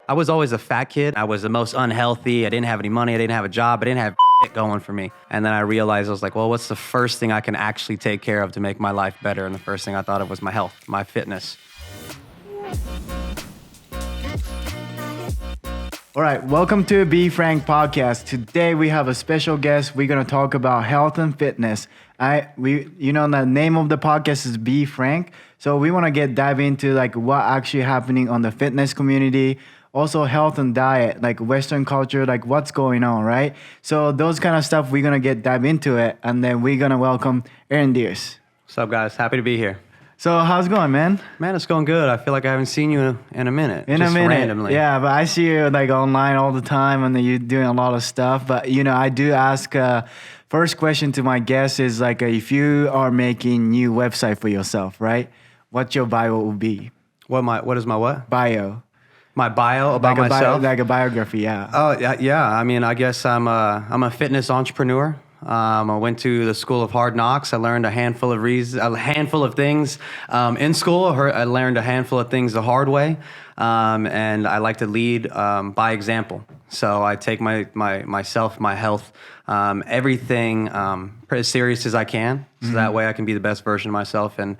I was always a fat kid. I was the most unhealthy. I didn't have any money. I didn't have a job. I didn't have shit going for me. And then I realized, I was like, well, what's the first thing I can actually take care of to make my life better? And the first thing I thought of was my health, my fitness. All right, welcome to Be Frank podcast. Today we have a special guest. We're gonna talk about health and fitness. The name of the podcast is Be Frank. So we want to dive into like what actually happening on the fitness community, also health and diet, like Western culture, like what's going on, right? So those kind of stuff we're gonna dive into it, and then we're gonna welcome Aaron Diaz. What's up, guys? Happy to be here. So how's it going, man? Man, it's going good. I feel like I haven't seen you in a minute. Just randomly. Yeah, but I see you like online all the time, and then you're doing a lot of stuff. But I do ask. First question to my guests is like, if you are making new website for yourself, right? What your bio will be? What is my what? Bio. My bio about myself? Like a biography, yeah. Oh, yeah. I mean, I guess I'm a fitness entrepreneur. I went to the School of Hard Knocks. I learned a handful of things in school. I learned a handful of things the hard way, and I like to lead by example. So I take myself, my health, everything as serious as I can. So that way I can be the best version of myself and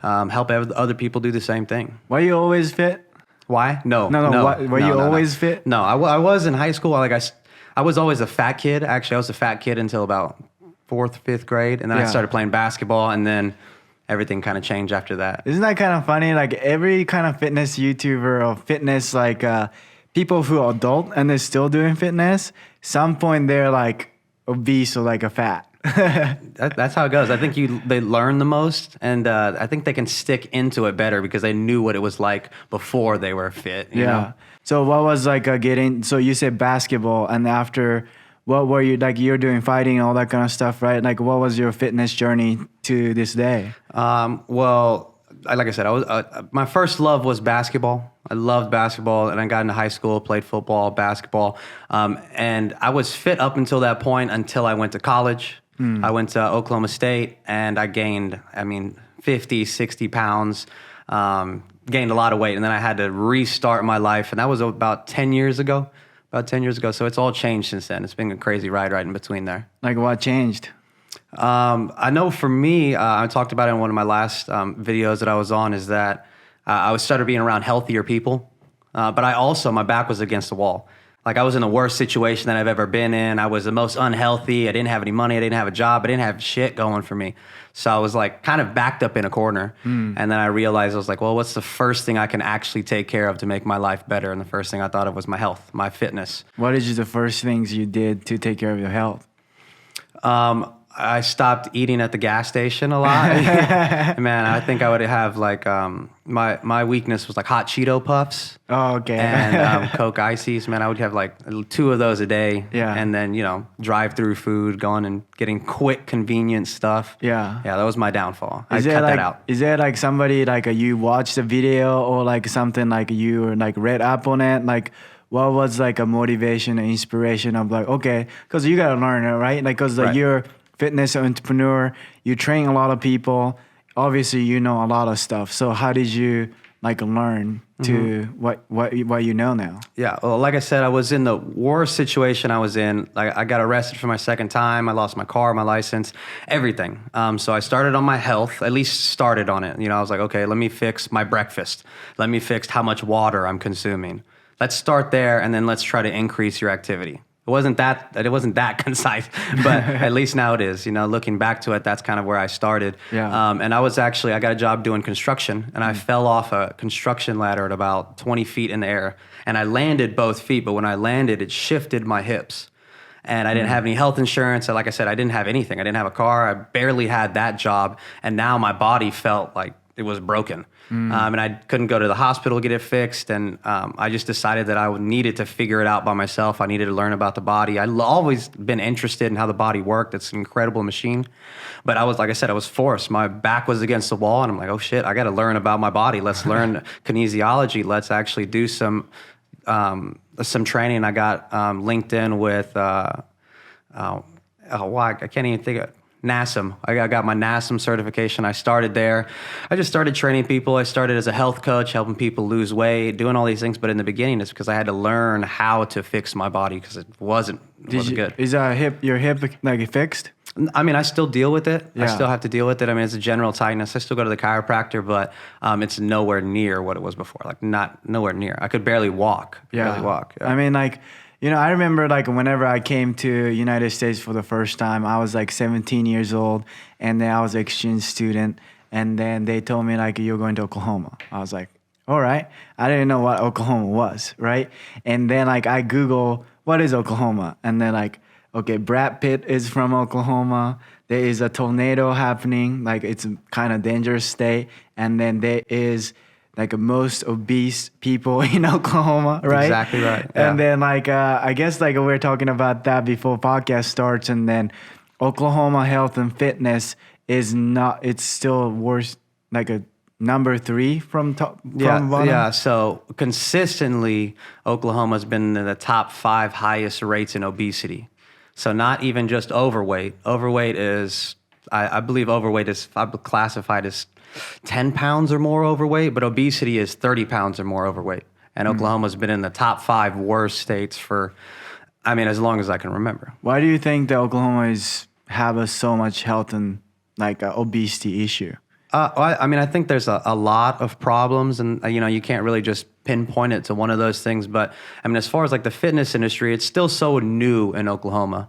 help other people do the same thing. Were you always fit? Why? No. Were you always fit? No, I was in high school. I was always a fat kid. Actually, I was a fat kid until about 4th, 5th grade. And then I started playing basketball, and then everything kind of changed after that. Isn't that kind of funny? Like every kind of fitness YouTuber or fitness, like people who are adult and they're still doing fitness, some point they're like obese or like a fat. That's how it goes. I think they learn the most, and I think they can stick into it better because they knew what it was like before they were fit. You know? So what was like so you said basketball, and after, what were you, like you're doing fighting and all that kind of stuff, right? Like what was your fitness journey to this day? Well, like I said, my first love was basketball. I loved basketball, and I got into high school, played football, basketball, and I was fit up until that point until I went to college. I went to Oklahoma State, and I gained, 50, 60 pounds, gained a lot of weight, and then I had to restart my life, and that was about 10 years ago. So it's all changed since then. It's been a crazy ride right in between there. Like what changed? I know for me, I talked about it in one of my last videos that I was on, is that I started being around healthier people, but my back was against the wall. Like I was in the worst situation that I've ever been in. I was the most unhealthy. I didn't have any money. I didn't have a job. I didn't have shit going for me. So I was like kind of backed up in a corner. And then I realized, I was like, well, what's the first thing I can actually take care of to make my life better? And the first thing I thought of was my health, my fitness. What is the first things you did to take care of your health? I stopped eating at the gas station a lot. Man, I think I would have like, my weakness was like hot Cheeto Puffs. Oh, okay. And Coke Ices. Man, I would have like 2 of those a day. Yeah. And then, drive-through food, going and getting quick, convenient stuff. Yeah. Yeah, that was my downfall. I cut that out. Is there like somebody like you watched a video or like something like you like read up on it? Like what was like a motivation and inspiration of like, okay, because you got to learn it, right? Like, because like you're fitness entrepreneur, you train a lot of people. Obviously, you know a lot of stuff. So how did you like learn to what you know now? Yeah, well, like I said, I was in the worst situation I was in. Like I got arrested for my second time. I lost my car, my license, everything. So I started on my health, at least started on it. I was like, okay, let me fix my breakfast. Let me fix how much water I'm consuming. Let's start there, and then let's try to increase your activity. It wasn't that concise, but at least now it is. Looking back to it, that's kind of where I started. Yeah. And I got a job doing construction, and I fell off a construction ladder at about 20 feet in the air, and I landed both feet. But when I landed, it shifted my hips, and I didn't have any health insurance. Like I said, I didn't have anything. I didn't have a car. I barely had that job, and now my body felt like it was broken. And I couldn't go to the hospital to get it fixed. And I just decided that I needed to figure it out by myself. I needed to learn about the body. I've always been interested in how the body worked. It's an incredible machine. But I was forced. My back was against the wall, and I'm like, oh shit, I got to learn about my body. Let's learn kinesiology. Let's actually do some training. I got linked in with, I can't even think of NASM. I got my NASM certification. I started there. I just started training people. I started as a health coach, helping people lose weight, doing all these things. But in the beginning, it's because I had to learn how to fix my body because it wasn't good. Is your hip like fixed? I mean, I still deal with it. Yeah. I still have to deal with it. I mean, it's a general tightness. I still go to the chiropractor, but it's nowhere near what it was before. Like nowhere near. I could barely walk. Barely walk. Yeah. I mean, like, you know, I remember like whenever I came to United States for the first time, I was like 17 years old, and then I was an exchange student, and then they told me like, you're going to Oklahoma. I was like, all right. I didn't know what Oklahoma was, right? And then like I Google, what is Oklahoma? And then like, okay, Brad Pitt is from Oklahoma. There is a tornado happening, like it's a kind of dangerous state, and then there is like most obese people in Oklahoma, right? Exactly right. Yeah. And then like I guess like we're talking about that before podcast starts, and then Oklahoma Health and Fitness is not. It's still worse, like a number 3 from top. From bottom. Yeah. So consistently, Oklahoma's been in the top 5 highest rates in obesity. So not even just overweight. Overweight is, I believe overweight is classified as 10 pounds or more overweight, but obesity is 30 pounds or more overweight. And Oklahoma's been in the top 5 worst states for, I mean, as long as I can remember. Why do you think that Oklahoma have so much health and like obesity issue? I mean, I think there's a lot of problems, and you know, you can't really just pinpoint it to one of those things. But I mean, as far as like the fitness industry, it's still so new in Oklahoma.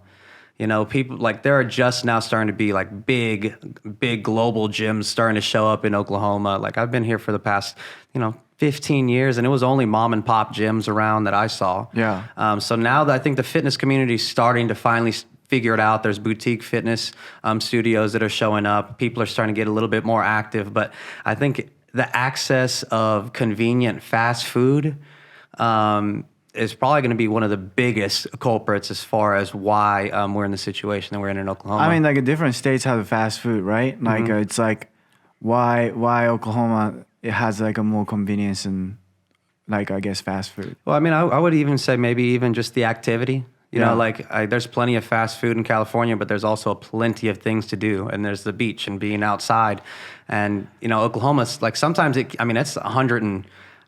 You know, people like there are just now starting to be like big global gyms starting to show up in Oklahoma. Like I've been here for the past, 15 years, and it was only mom and pop gyms around that I saw. Yeah. So now that I think the fitness community is starting to finally figure it out. There's boutique fitness studios that are showing up. People are starting to get a little bit more active, but I think the access of convenient fast food is probably going to be one of the biggest culprits as far as why we're in the situation that we're in Oklahoma. I mean, like different states have fast food, right? Like it's like why Oklahoma it has like a more convenience and like I guess fast food. Well, I mean, I would even say maybe even just the activity. You know, Yeah. like there's plenty of fast food in California, but there's also plenty of things to do. And there's the beach and being outside. And, Oklahoma's like sometimes it's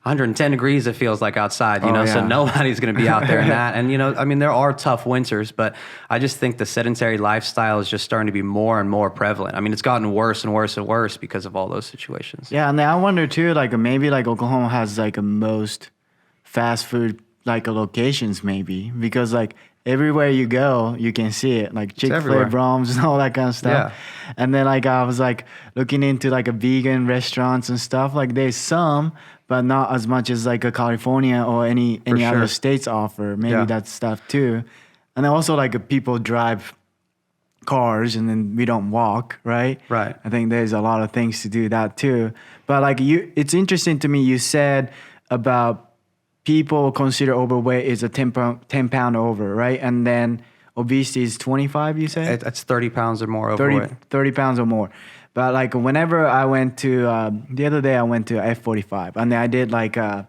110 degrees, it feels like outside, Oh, so yeah. nobody's going to be out there in that. And, there are tough winters, but I just think the sedentary lifestyle is just starting to be more and more prevalent. I mean, it's gotten worse and worse and worse because of all those situations. Yeah, and then I wonder too, like maybe like Oklahoma has like a most fast food like locations maybe because like everywhere you go you can see it like Chick-fil-A, everywhere. Brahms and all that kind of stuff. Yeah. And then like I was like looking into like a vegan restaurants and stuff, like there's some but not as much as like a California or any sure. other states offer. Maybe Yeah. that stuff too. And then also like people drive cars and then we don't walk, right? Right. I think there's a lot of things to do that too. But like it's interesting to me, you said about people consider overweight is a 10 pound over, right? And then obesity is 25, you say? It's 30 pounds or more overweight. 30 pounds or more. But like whenever I went to, the other day I went to F45 and then I did like a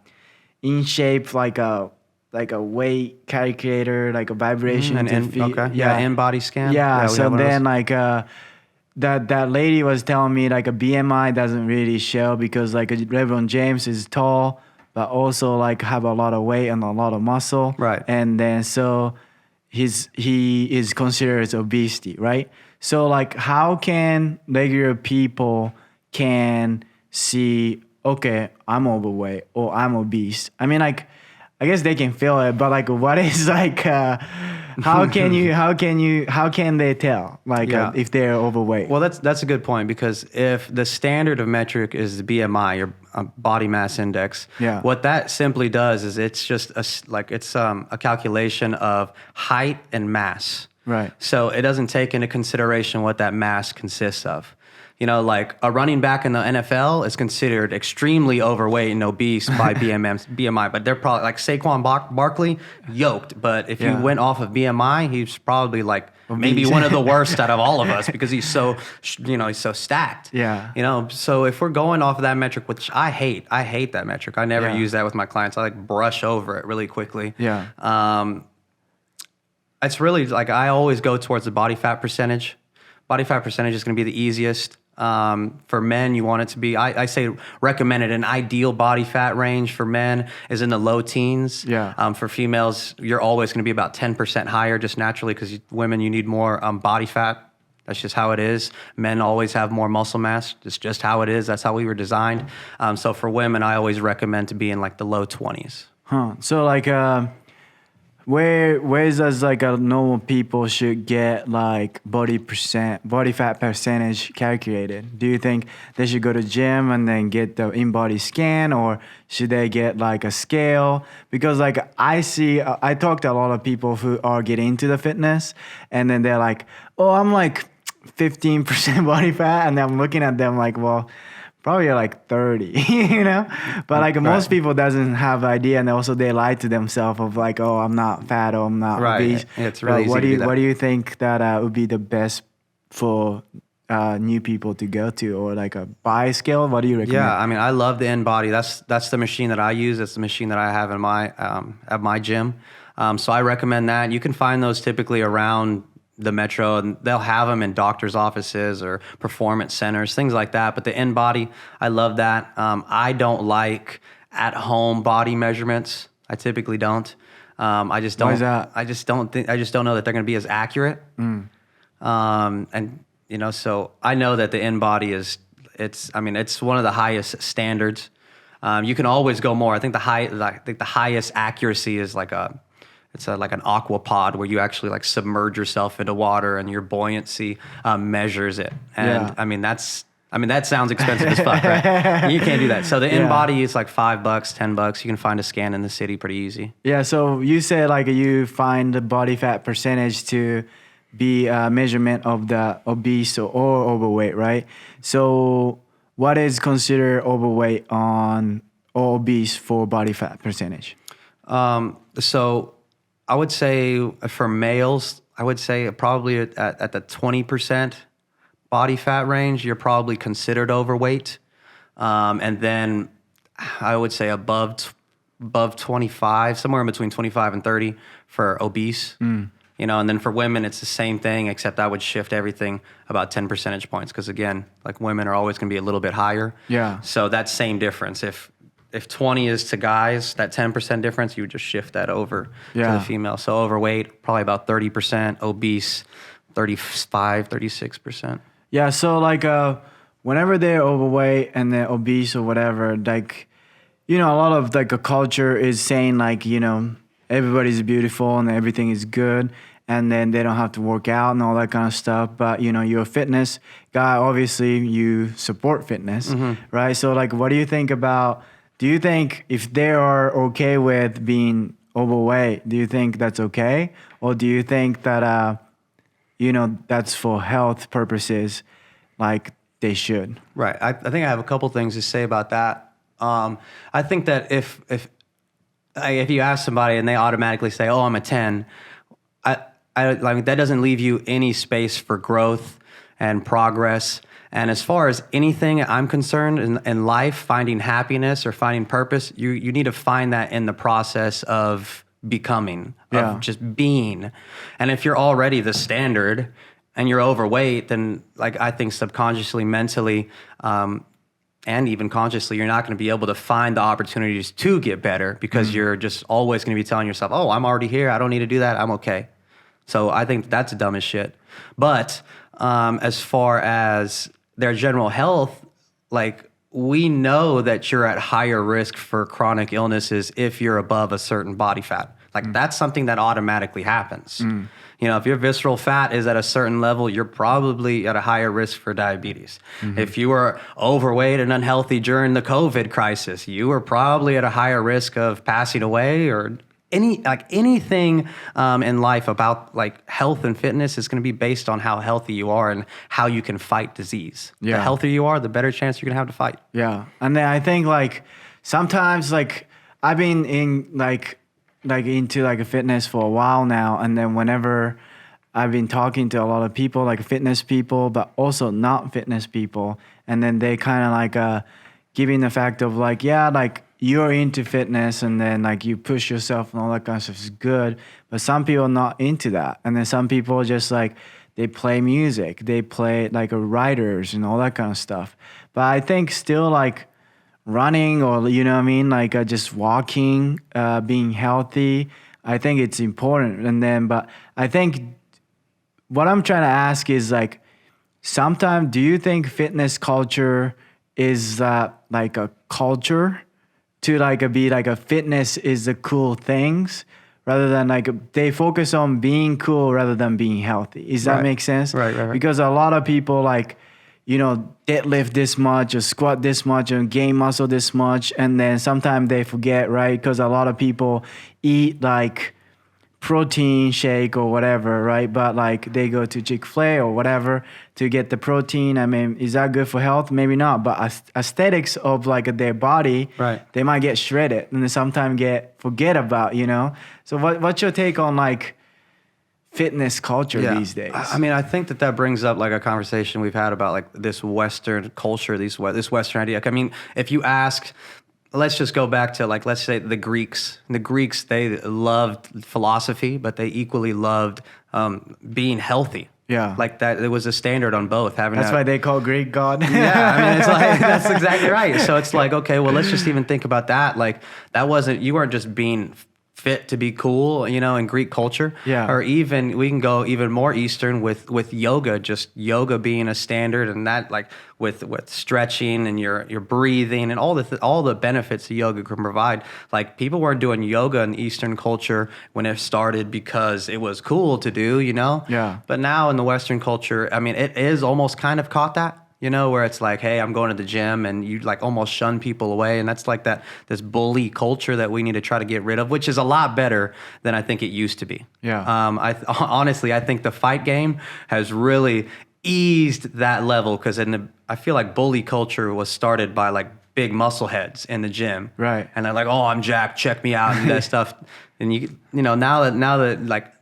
in shape, like a weight calculator, like a vibration. In-body scan. Yeah, we so have one of then those. like that lady was telling me like a BMI doesn't really show because like LeBron James is tall, but also like have a lot of weight and a lot of muscle. Right. And then so he is considered as obesity, right? So like how can regular people can see, okay, I'm overweight or I'm obese? I mean like I guess they can feel it, but like what is like how can they tell like Yeah. if they're overweight? Well, that's a good point because if the standard of metric is the BMI, your body mass index, Yeah. what that simply does is it's just a calculation of height and mass. Right. So it doesn't take into consideration what that mass consists of. Like a running back in the NFL is considered extremely overweight and obese by BMI, but they're probably like Saquon Barkley, yoked. But if you Yeah. went off of BMI, he's probably like maybe one of the worst out of all of us because he's so, he's so stacked. Yeah. So if we're going off of that metric, which I hate that metric. I never Yeah. use that with my clients. I like brush over it really quickly. Yeah. It's really like I always go towards the body fat percentage. Body fat percentage is going to be the easiest. For men, you want it to be, I say recommended, an ideal body fat range for men is in the low teens. Yeah. For females, you're always going to be about 10% higher just naturally because women, you need more body fat. That's just how it is. Men always have more muscle mass. It's just how it is. That's how we were designed. So for women, I always recommend to be in like the low 20s. So like, where does like a normal people should get like body fat percentage calculated? Do you think they should go to gym and then get the in-body scan, or should they get like a scale? Because like I talk to a lot of people who are getting into the fitness, and then they're like, oh, I'm like 15% body fat, and I'm looking at them like, well, probably like 30, you know? But like most people doesn't have idea, and also they lie to themselves of like, oh, I'm not fat or I'm not obese. It's really easy to do that. What do you think that would be the best for new people to go to, or like a buy scale? What do you recommend? Yeah, I mean, I love the InBody. That's the machine that I use. That's the machine that I have in my at my gym. So I recommend that. You can find those typically around the metro, and they'll have them in doctors' offices or performance centers, things like that. But the InBody, I love that. I don't like at-home body measurements. I typically don't. I just don't. Why is that? I just don't know that they're going to be as accurate. And you know, so I know that the InBody it's one of the highest standards. You can always go more. I think the highest accuracy is like like an aqua pod where you actually like submerge yourself into water and your buoyancy measures it. And Yeah. that sounds expensive as fuck, right? You can't do that. So the InBody is like $5, $10. You can find a scan in the city pretty easy. Yeah, so you said like you find the body fat percentage to be a measurement of the obese or overweight, right? So what is considered overweight or obese for body fat percentage? So I would say for males, I would say probably at the 20% body fat range, you're probably considered overweight. And then I would say above 25, somewhere in between 25 and 30 for obese. You know, and then for women, it's the same thing, except I would shift everything about 10 percentage points. Because again, like women are always going to be a little bit higher. Yeah. So that same difference, if 20 is to guys, that 10% difference, you would just shift that over to the female. So overweight, probably about 30%, obese, 35, 36%. Yeah, so like whenever they're overweight and they're obese or whatever, like, you know, a lot of like a culture is saying like, you know, everybody's beautiful and everything is good, and then they don't have to work out and all that kind of stuff. But, you know, you're a fitness guy, obviously you support fitness, right? So like, what do you think about, do you think if they are okay with being overweight, do you think that's okay? Or do you think that, you know, that's for health purposes, like they should? Right. I think I have a couple things to say about that. I think that if you ask somebody and they automatically say, "Oh, I'm a 10," I mean, that doesn't leave you any space for growth and progress. And as far as anything I'm concerned in life, finding happiness or finding purpose, you need to find that in the process of becoming, of just being. And if you're already the standard and you're overweight, then like I think subconsciously, mentally, and even consciously, you're not going to be able to find the opportunities to get better because you're just always going to be telling yourself, oh, I'm already here. I don't need to do that. I'm okay. So I think that's dumb as shit. But as far as their general health, like we know that you're at higher risk for chronic illnesses if you're above a certain body fat. Like that's something that automatically happens. You know, if your visceral fat is at a certain level, you're probably at a higher risk for diabetes. If you were overweight and unhealthy during the COVID crisis, you were probably at a higher risk of passing away, or anything in life about like health and fitness is going to be based on how healthy you are and how you can fight disease. The healthier you are, the better chance you're going to have to fight. Yeah. And then I think like sometimes like I've been in like into like a fitness for a while now, and then whenever I've been talking to a lot of people, like fitness people, but also not fitness people, and then they kind of like giving the fact of like, yeah, like you're into fitness and then like you push yourself and all that kind of stuff is good, but some people are not into that, and then some people just like they play music, they play like writers and all that kind of stuff. But I think still like running or you know what I mean, like just walking, being healthy, I think it's important. And then, but I think what I'm trying to ask is like, sometimes do you think fitness culture is like a culture to like be like a fitness is the cool things rather than like they focus on being cool rather than being healthy? Does that make sense? Right. Because a lot of people like, you know, deadlift this much or squat this much and gain muscle this much. And then sometimes they forget, right? Because a lot of people eat like protein shake or whatever, right? But like they go to Chick-fil-A or whatever to get the protein. I mean, is that good for health? Maybe not. But aesthetics of like their body, they might get shredded and then sometimes forget about, you know? So what's your take on like fitness culture these days? I mean, I think that brings up like a conversation we've had about like this Western culture, this Western idea. I mean, if you ask, let's just go back to like, let's say the Greeks. The Greeks, they loved philosophy, but they equally loved being healthy. Yeah. Like that, it was a standard on both. That's why they call Greek God. Yeah, I mean, it's like, that's exactly right. So it's like, okay, well, let's just even think about that. Like you weren't just being fit to be cool, you know, in Greek culture. Yeah. Or even we can go even more Eastern with yoga, just yoga being a standard, and that like with stretching and your breathing and all the benefits that yoga can provide. Like people weren't doing yoga in Eastern culture when it started because it was cool to do, you know? Yeah. But now in the Western culture, I mean, it is almost kind of caught that. You know, where it's like, hey, I'm going to the gym, and you like almost shun people away, and that's like this bully culture that we need to try to get rid of, which is a lot better than I think it used to be. Yeah. Honestly, I think the fight game has really eased that level because I feel like bully culture was started by like big muscle heads in the gym, right? And they're like, oh, I'm jacked, check me out, and that stuff. And you know, now that like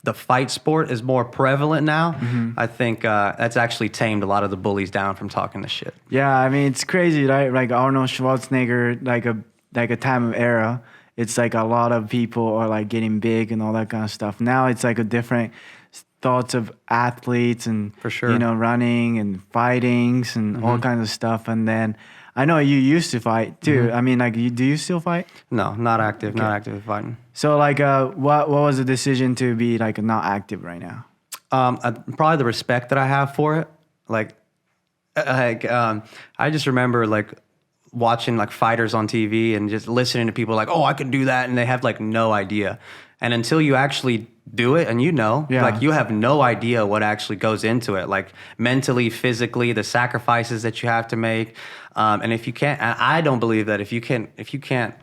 the fight sport is more prevalent now, I think that's actually tamed a lot of the bullies down from talking this shit. Yeah, I mean, it's crazy, right? Like Arnold Schwarzenegger, like a time of era, it's like a lot of people are like getting big and all that kind of stuff. Now it's like a different thoughts of athletes and, for sure, you know, running and fightings and all kinds of stuff. And then I know you used to fight too. I mean, like, do you still fight? No, not active. Okay. Not active in fighting. So, like, what was the decision to be like not active right now? Probably the respect that I have for it. I just remember like watching like fighters on TV and just listening to people like, oh, I can do that, and they have like no idea. And until you actually do it, and you know, like you have no idea what actually goes into it, like mentally, physically, the sacrifices that you have to make. And if you can't, and I don't believe that if you can't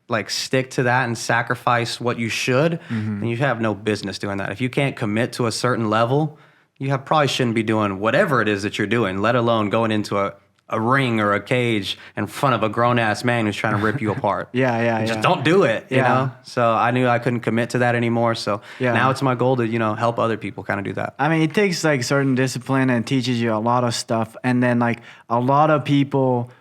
like stick to that and sacrifice what you should, then you have no business doing that. If you can't commit to a certain level, you probably shouldn't be doing whatever it is that you're doing, let alone going into a ring or a cage in front of a grown-ass man who's trying to rip you apart. Just don't do it, you know? So I knew I couldn't commit to that anymore. So now it's my goal to, you know, help other people kind of do that. I mean, it takes like certain discipline and teaches you a lot of stuff. And then like a lot of people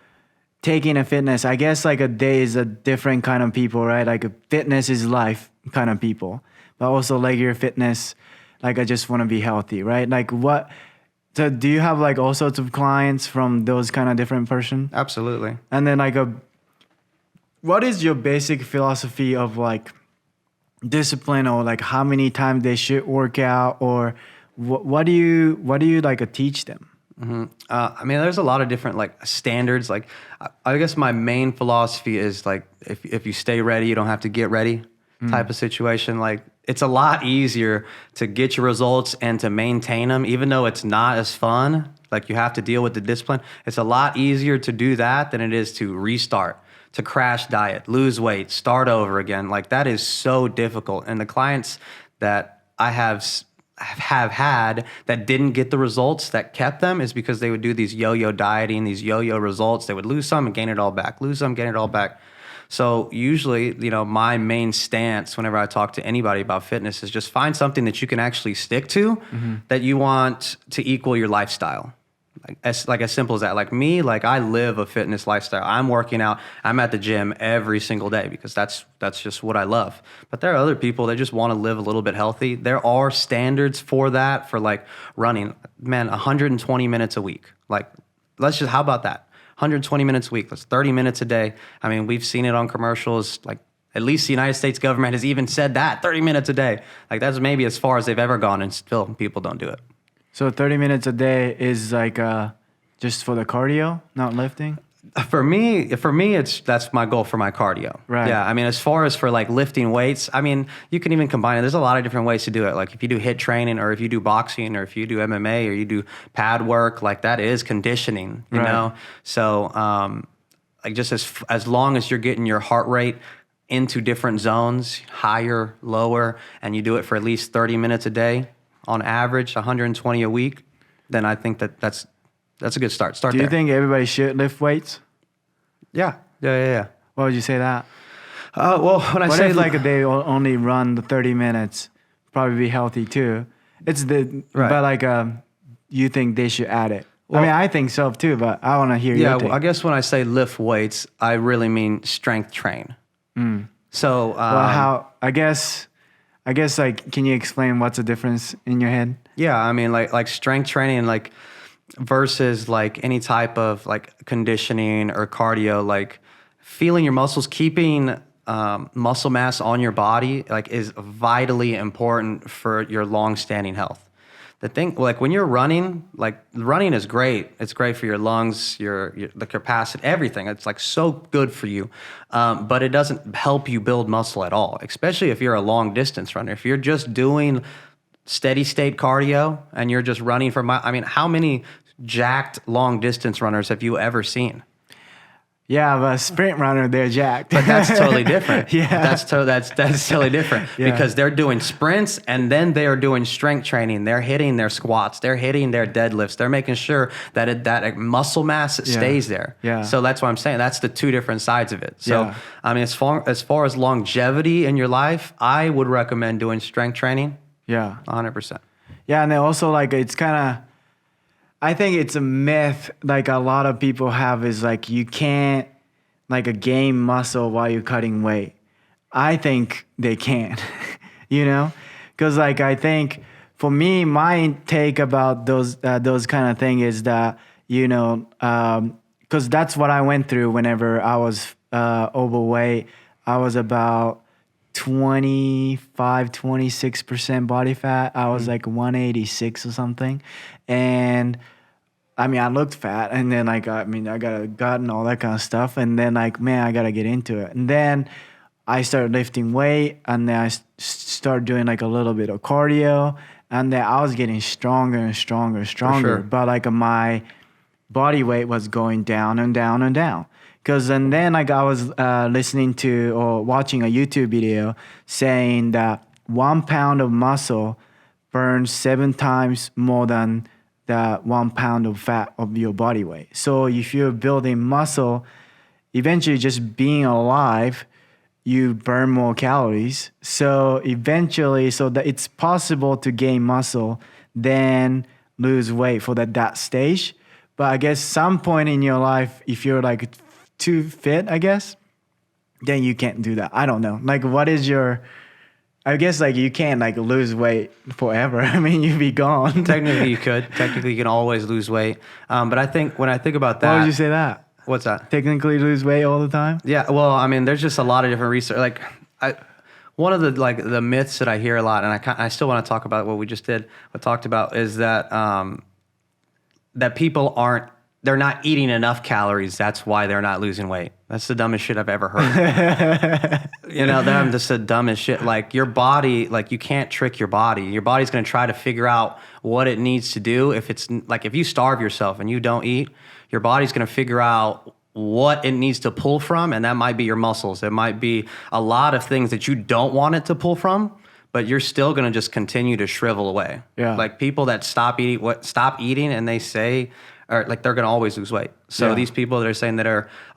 taking a fitness, I guess like a day is a different kind of people, right? Like a fitness is life kind of people. But also like your fitness, like I just want to be healthy, right? Like what... So do you have like all sorts of clients from those kind of different person? Absolutely. And then like what is your basic philosophy of like discipline, or like how many times they should work out, or what do you like teach them? I mean, there's a lot of different like standards. Like I guess my main philosophy is like if you stay ready, you don't have to get ready type of situation. Like it's a lot easier to get your results and to maintain them, even though it's not as fun. Like you have to deal with the discipline. It's a lot easier to do that than it is to restart, to crash diet, lose weight, start over again. Like that is so difficult. And the clients that I have had that didn't get the results that kept them is because they would do these yo-yo dieting, these yo-yo results. They would lose some and gain it all back, lose some, gain it all back. So usually, you know, my main stance whenever I talk to anybody about fitness is just find something that you can actually stick to that you want to equal your lifestyle. As simple as that. Like me, like I live a fitness lifestyle. I'm working out. I'm at the gym every single day because that's just what I love. But there are other people that just want to live a little bit healthy. There are standards for that, for like running. Man, 120 minutes a week. Like, how about that? 120 minutes a week. That's 30 minutes a day. I mean, we've seen it on commercials. Like, at least the United States government has even said that 30 minutes a day. Like, that's maybe as far as they've ever gone, and still people don't do it. So 30 minutes a day is like just for the cardio, not lifting? For me, that's my goal for my cardio. Right. Yeah. I mean, as far as for like lifting weights, I mean, you can even combine it. There's a lot of different ways to do it. Like if you do HIIT training, or if you do boxing, or if you do MMA, or you do pad work, like that is conditioning, you know? So, like just as long as you're getting your heart rate into different zones, higher, lower, and you do it for at least 30 minutes a day, on average, 120 a week, then I think that's a good start. Do you think everybody should lift weights? Yeah. Why would you say that? Well, when I what say if like they only run the 30 minutes, probably be healthy too. But like you think they should add it? Well, I mean, I think so too, but I want to hear your take. I guess when I say lift weights, I really mean strength train. So, I guess like, can you explain what's the difference in your head? Yeah, I mean, like strength training, like versus like any type of like conditioning or cardio, like feeling your muscles, keeping muscle mass on your body, like is vitally important for your long-standing health. The thing, like when you're running, like running is great. It's great for your lungs, the capacity, everything. It's like so good for you, but it doesn't help you build muscle at all, especially if you're a long distance runner. If you're just doing steady state cardio and you're just running I mean, how many jacked long distance runners have you ever seen? Yeah, but a sprint runner, they're jacked. But that's totally different. Yeah. That's totally different because they're doing sprints and then they are doing strength training. They're hitting their squats. They're hitting their deadlifts. They're making sure that muscle mass stays there. Yeah. So that's what I'm saying. That's the two different sides of it. So, I mean, as far as longevity in your life, I would recommend doing strength training. Yeah. 100%. Yeah, and then also like it's kind of, I think it's a myth like a lot of people have is like you can't like gain muscle while you're cutting weight. I think they can, you know? Because like I think for me, my take about those kind of thing is that, you know, because that's what I went through whenever I was overweight. I was about 26% body fat. I was like 186 or something. And I mean, I looked fat, and then like, I got a gut and all that kind of stuff. And then like, man, I got to get into it. And then I started lifting weight, and then I started doing like a little bit of cardio, and then I was getting stronger and stronger and stronger. Sure. But like my body weight was going down and down and down. And then like I was listening to or watching a YouTube video saying that 1 pound of muscle burns 7 times more than the 1 pound of fat of your body weight. So if you're building muscle, eventually just being alive, you burn more calories. So eventually, so that it's possible to gain muscle, then lose weight for that stage. But I guess some point in your life, if you're like too fit, I guess, then you can't do that. I don't know. Like, what is I guess like you can't like lose weight forever. I mean, you'd be gone. Technically you could. Technically you can always lose weight. But I think when I think about that. Why would you say that? What's that? Technically lose weight all the time? Yeah. Well, I mean, there's just a lot of different research. Like one of the myths that I hear a lot, and I still want to talk about what we just did, what talked about is that, that people they're not eating enough calories. That's why they're not losing weight. That's the dumbest shit I've ever heard. You know, I'm just the dumbest shit. Like your body, like you can't trick your body. Your body's going to try to figure out what it needs to do. If you starve yourself and you don't eat, your body's going to figure out what it needs to pull from. And that might be your muscles. It might be a lot of things that you don't want it to pull from, but you're still going to just continue to shrivel away. Yeah. Like people that stop eating and they say, or like they're going to always lose weight. So these people that are saying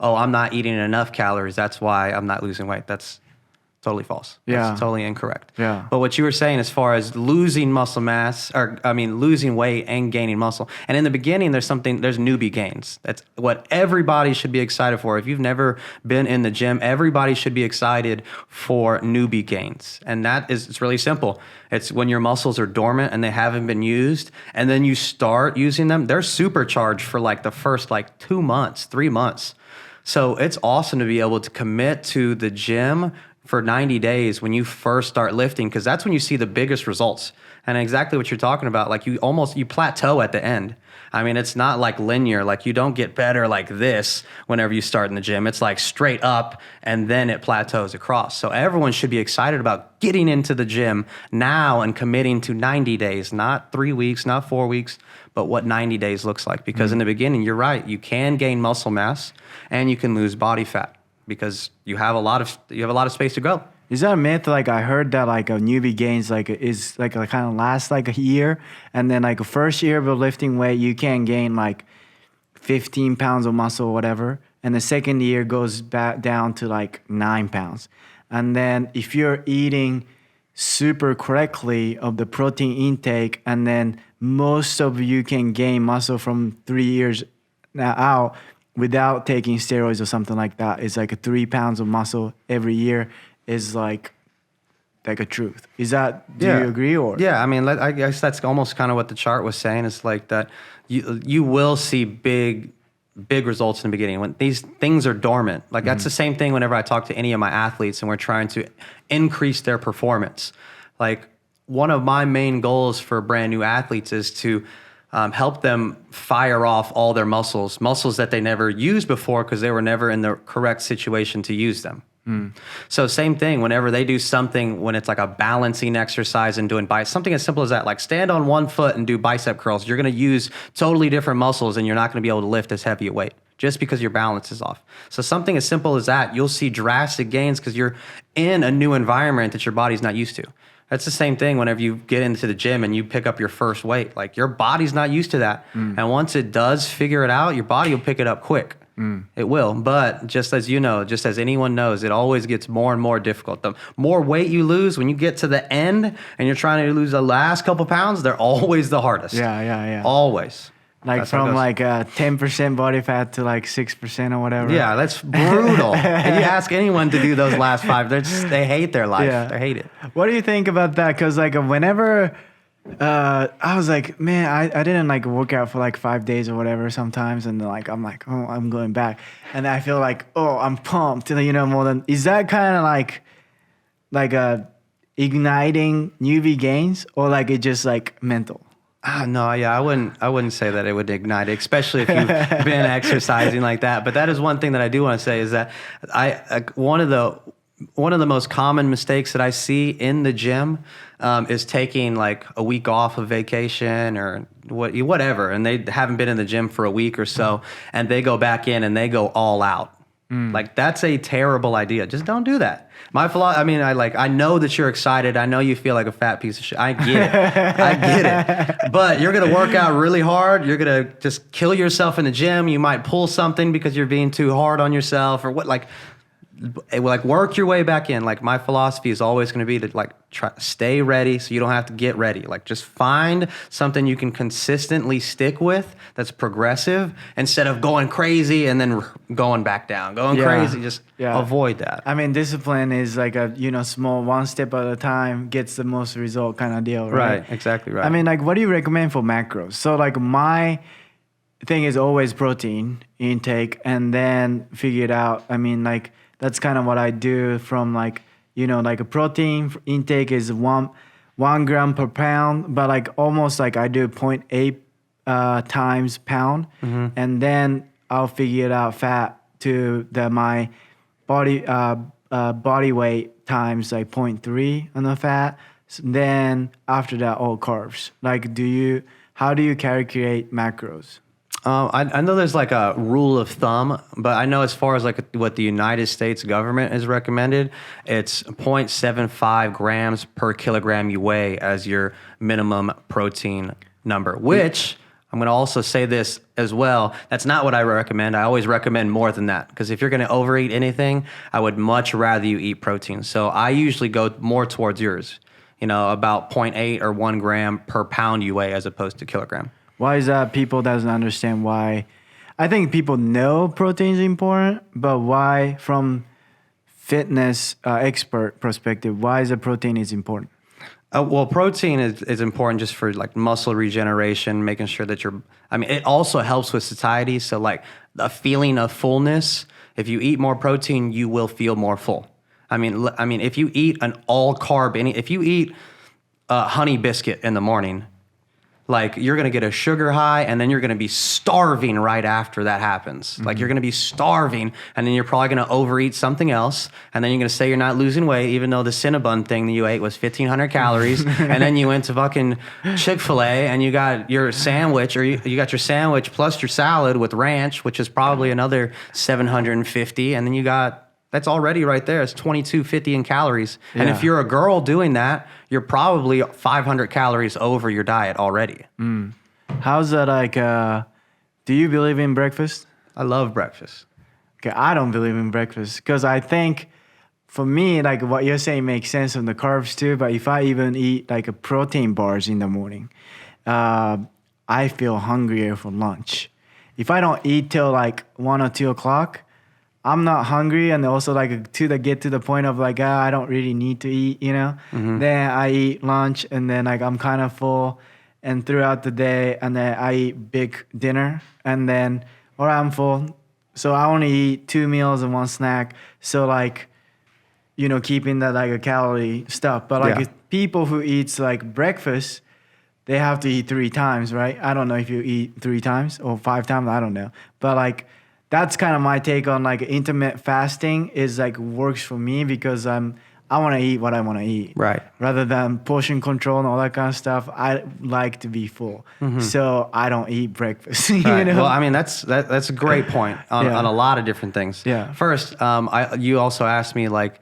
I'm not eating enough calories, that's why I'm not losing weight. That's totally false. Yeah. That's totally incorrect. Yeah. But what you were saying as far as losing muscle mass, losing weight and gaining muscle. And in the beginning, there's newbie gains. That's what everybody should be excited for. If you've never been in the gym, everybody should be excited for newbie gains. And it's really simple. It's when your muscles are dormant and they haven't been used, and then you start using them, they're supercharged for like the first 2 months, 3 months. So it's awesome to be able to commit to the gym for 90 days when you first start lifting, because that's when you see the biggest results. And exactly what you're talking about, like you plateau at the end. I mean, it's not like linear, like you don't get better like this whenever you start in the gym. It's like straight up and then it plateaus across. So everyone should be excited about getting into the gym now and committing to 90 days, not 3 weeks, not 4 weeks, but what 90 days looks like. Because in the beginning, you're right, you can gain muscle mass and you can lose body fat because you have a lot of space to grow. Is that a myth? Like I heard that like a newbie gains is like a kind of lasts like a year, and then like a first year of lifting weight you can gain like 15 pounds of muscle or whatever, and the second year goes back down to like 9 pounds. And then if you're eating super correctly of the protein intake, and then most of you can gain muscle from 3 years out without taking steroids or something like that. It's like 3 pounds of muscle every year is like a truth. Is that, do you agree or? Yeah, I mean, I guess that's almost kind of what the chart was saying. It's like that you will see big results in the beginning when these things are dormant. Like that's the same thing whenever I talk to any of my athletes and we're trying to increase their performance. Like one of my main goals for brand new athletes is to help them fire off all their muscles that they never used before because they were never in the correct situation to use them. So same thing, whenever they do something, when it's like a balancing exercise and doing something as simple as that, like stand on one foot and do bicep curls, you're going to use totally different muscles and you're not going to be able to lift as heavy a weight just because your balance is off. So something as simple as that, you'll see drastic gains because you're in a new environment that your body's not used to. That's the same thing whenever you get into the gym and you pick up your first weight. Like your body's not used to that. And once it does figure it out, your body will pick it up quick. It will. But just as you know, just as anyone knows, it always gets more and more difficult. The more weight you lose, when you get to the end and you're trying to lose the last couple pounds, they're always the hardest. Yeah. Always. Like That's how it from goes. like 10% body fat to like 6% or whatever. Yeah, that's brutal. If you ask anyone to do those last 5, they hate their life. Yeah. They hate it. What do you think about that? Because like whenever I was like, man, I didn't like work out for like 5 days or whatever sometimes, and like I'm like, oh, I'm going back, and I feel like, oh, I'm pumped, more than. Is that kind of like a igniting newbie gains, or like it just like mental? No, yeah, I wouldn't say that it would ignite it, especially if you've been exercising like that. But that is one thing that I do want to say is that one of the most common mistakes that I see in the gym is taking like a week off of vacation or whatever, and they haven't been in the gym for a week or so, and they go back in and they go all out. Like that's a terrible idea. Just don't do that. My philosophy, I know that you're excited. I know you feel like a fat piece of shit. I get it. But you're going to work out really hard. You're going to just kill yourself in the gym. You might pull something because you're being too hard on yourself or what, like work your way back in. Like my philosophy is always going to be to like try stay ready so you don't have to get ready. Like just find something you can consistently stick with that's progressive instead of going crazy and then going back down. Crazy, just avoid that. I mean, discipline is like a small one step at a time gets the most result kind of deal, right? Right, exactly right. I mean, like what do you recommend for macros? So like my thing is always protein intake and then figure it out. I mean, like that's kind of what I do from like, like a protein intake is one gram per pound, but like almost like I do 0.8 times pound. And then I'll figure it out fat to my body weight times like 0.3 on the fat. So then after that, all carbs. Like how do you calculate macros? I know there's like a rule of thumb, but I know as far as like what the United States government has recommended, it's 0.75 grams per kilogram you weigh as your minimum protein number, which I'm going to also say this as well. That's not what I recommend. I always recommend more than that, because if you're going to overeat anything, I would much rather you eat protein. So I usually go more towards yours, about 0.8 or 1 gram per pound you weigh as opposed to kilogram. Why is that? People doesn't understand why. I think people know protein is important, but why, from fitness expert perspective, why is a protein is important? Well, protein is important just for like muscle regeneration, making sure that it also helps with satiety. So like a feeling of fullness, if you eat more protein, you will feel more full. I mean, if you eat an all carb, if you eat a honey biscuit in the morning, like you're going to get a sugar high and then you're going to be starving right after that happens. Mm-hmm. Like you're going to be starving and then you're probably going to overeat something else. And then you're going to say you're not losing weight, even though the Cinnabon thing that you ate was 1,500 calories. And then you went to fucking Chick-fil-A and you got your sandwich, or you got your sandwich plus your salad with ranch, which is probably another 750. And then that's already right there. It's 2250 in calories. Yeah. And if you're a girl doing that, you're probably 500 calories over your diet already. Mm. How's that like, do you believe in breakfast? I love breakfast. Okay, I don't believe in breakfast because I think for me, like what you're saying makes sense on the carbs too, but if I even eat like a protein bars in the morning, I feel hungrier for lunch. If I don't eat till like 1 or 2 o'clock, I'm not hungry, and also like to get to the point of like I don't really need to eat, Mm-hmm. Then I eat lunch, and then like I'm kind of full, and throughout the day, and then I eat big dinner, and then I'm full, so I only eat 2 meals and 1 snack. So like, keeping that like a calorie stuff. But like if people who eats like breakfast, they have to eat 3 times, right? I don't know if you eat 3 times or 5 times. I don't know, but like. That's kind of my take on like intermittent fasting is like works for me because I want to eat what I want to eat. Right. Rather than portion control and all that kind of stuff, I like to be full. Mm-hmm. So I don't eat breakfast. Right. Well, I mean, that's a great point on a lot of different things. Yeah. First, you also asked me like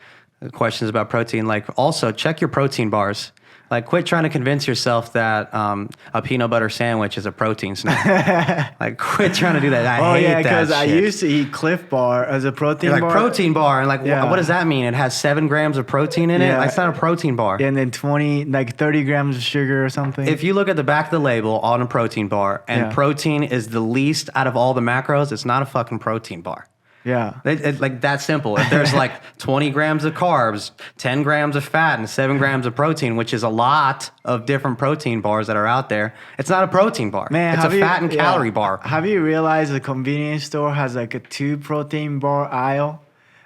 questions about protein. Like also check your protein bars. Like, quit trying to convince yourself that a peanut butter sandwich is a protein snack. Like, quit trying to do that. I hate that shit. because I used to eat Cliff Bar as a protein bar. Like, protein bar. And, like, what does that mean? It has 7 grams of protein in it? Like, it's not a protein bar. And then 30 grams of sugar or something. If you look at the back of the label on a protein bar, and protein is the least out of all the macros, it's not a fucking protein bar. Yeah. It's like that simple. If there's like 20 grams of carbs, 10 grams of fat, and 7 grams of protein, which is a lot of different protein bars that are out there, it's not a protein bar. Man, it's a fat and calorie bar. Have you realized the convenience store has like a 2 protein bar aisle?